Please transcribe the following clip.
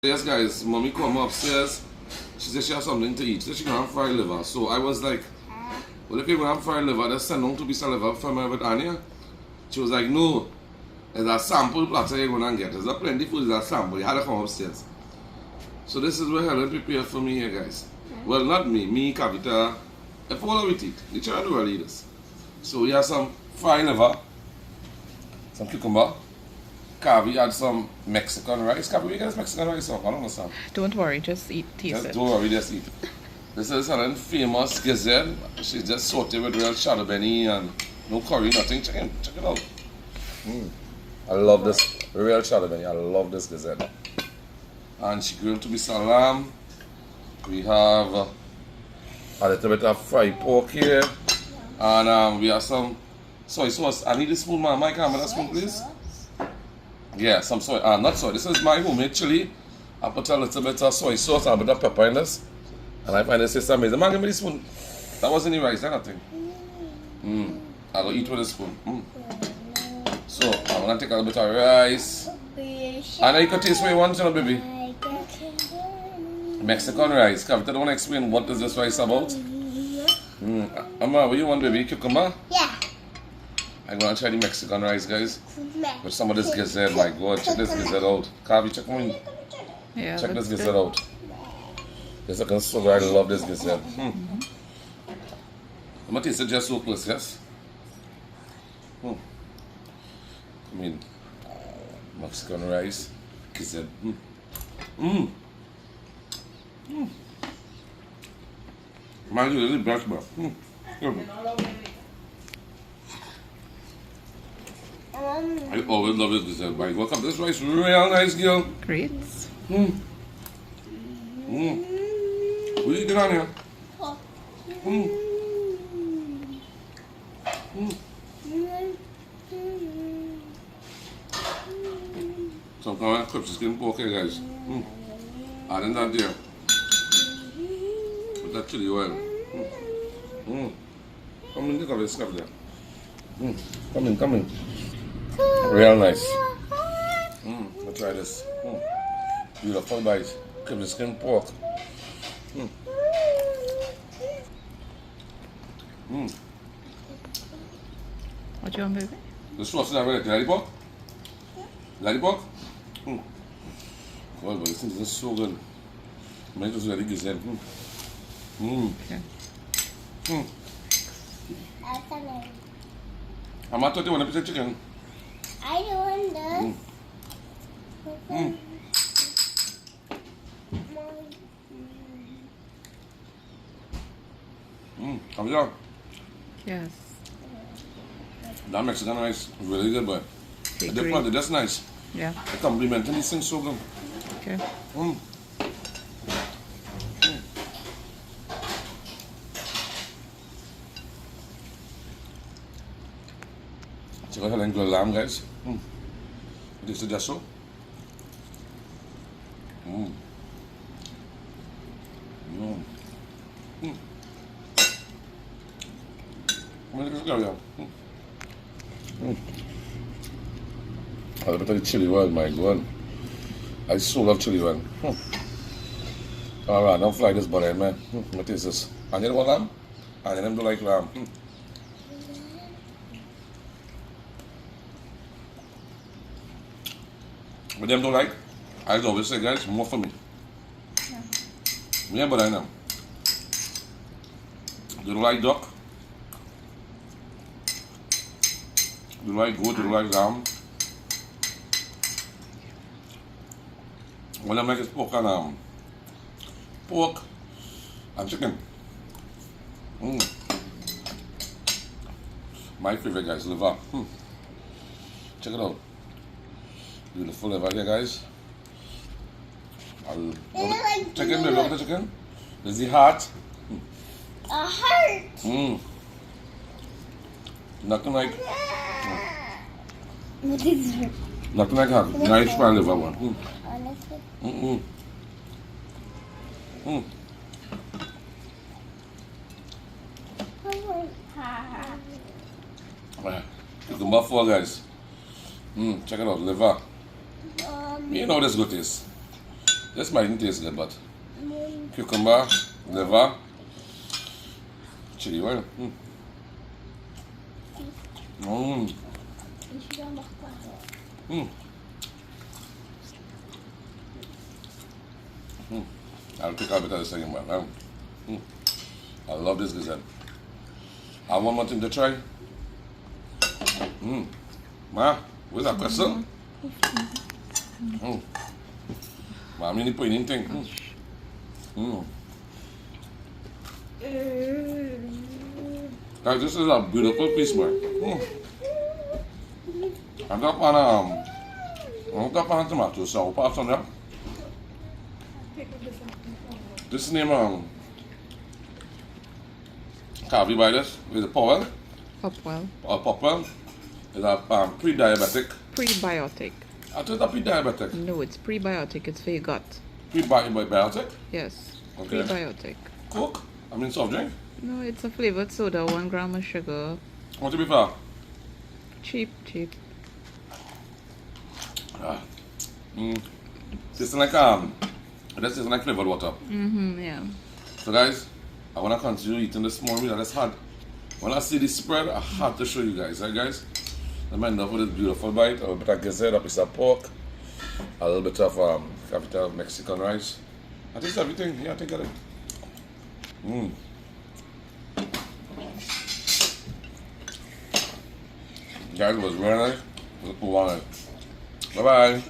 Yes, guys, mommy come upstairs. She said she has something to eat. So she gonna fry liver. So I was like, well, if you're gonna fry liver, let's send on to piece of liver for me with Anya. She was like, no, there's a sample platter you're gonna get. There's a plenty food, there's a sample. You had to come upstairs. So this is what Helen prepared for me here, guys. Well, not me, Kavita. If all of it eat, the children will eat this. So we have some fried liver, some cucumber. Kavi had some Mexican rice. Kavi, we get this Mexican rice off. I don't understand. Don't worry, just eat, taste it. Don't worry, just eat. This is Helen famous gizzard. She just sauteed with real shadow benny and no curry, nothing. Check it out. I love this real shadow benny. I love this gizzard. And she grilled to be salam. We have a little bit of fried pork here. And we have some soy sauce. I need a spoon, man. Mike, have a spoon, please. Yeah, some soy, not soy. This is my homemade chili. I put a little bit of soy sauce and a bit of pepper in this. And I find this is amazing. Man, give me the spoon. That wasn't the rice, that nothing. I go eat with a spoon. So, I'm going to take a little bit of rice. And you can taste what you want, you know, baby. Mexican rice. Kavita, don't want to explain what is this rice about? Amma, what you want, baby? Cucumber? Yeah. I'm going to try the Mexican rice, guys. With some of this gizzard, my God, check this gizzard out. Kavi, check me. Yeah, Check this gizzard out. This looking so good. I love this gizzard. I'm going to taste it just so close, yes? Come in. Mexican rice, gizzard. Mind you, this is best, bro. I always love this gizzard. My God, come this rice real nice, girl. Great. What are you doing on here? Some kind of clips skin pork here, guys. Adding that there. With that chili oil. Come in, look at this stuff there. Come in. Real nice. Let's try this. Beautiful bite. Clip skin pork. What do you want, baby? The sauce is already. You like the pork? You like the pork? Well, but this thing is so good. Mine just really gizzard. Okay. I'm not 31 piece of chicken. I don't want this. Come here. Yes. That Mexican rice is really good, boy. Okay, The different, that's nice. Yeah. The complementing these things so good. Okay. Check out Helen grilled lamb, guys. This is just so. A little bit of the chili oil, my God. I so love chili oil. Alright, don't fry this butter, man. What is this? And you don't want lamb? And you don't like lamb. But them don't like, I always say, guys, more for me. Yeah, but I know. You don't like duck? You like goat? You like lamb? What I make is pork and chicken. My favorite, guys, liver. Check it out. Beautiful liver here, guys. Chicken, baby, look at the chicken. This is the heart. A heart. Nothing like What is it? nothing like heart. Nice fried liver one. Honestly. Cucumber for, guys. Check it out, liver. You know this good taste. This might not taste good, but Mom. cucumber, liver, chili oil. You should have back on. I'll take a bit of this again, man. I love this gizzard. I want one more thing to try. Ma, where's that person? Ma, I'm going to put in anything. Guys, this is a beautiful piece, man. I'm top on tomato, so pass on there. This name, Carvey by this, is a Powell, Hopwell. or Popwell. It's a pre-diabetic. Prebiotic. I thought it's a pre-diabetic. No, it's prebiotic. It's for your gut. Pre-biotic? Yes. Okay. Prebiotic. Coke? I mean soft drink? No, it's a flavored soda, 1 gram of sugar. What to be for? Cheap. Tastes like this is like flavored water. Yeah. So guys, I wanna continue eating this small meal that's hot. When I see this spread, I have to show you guys, right guys? Let me end up with this beautiful bite, a little bit of gizzard, a piece of pork, a little bit of capital Mexican rice. I think everything. Yeah, I think I got it. Guys, it was very nice. Let's move on. Bye bye.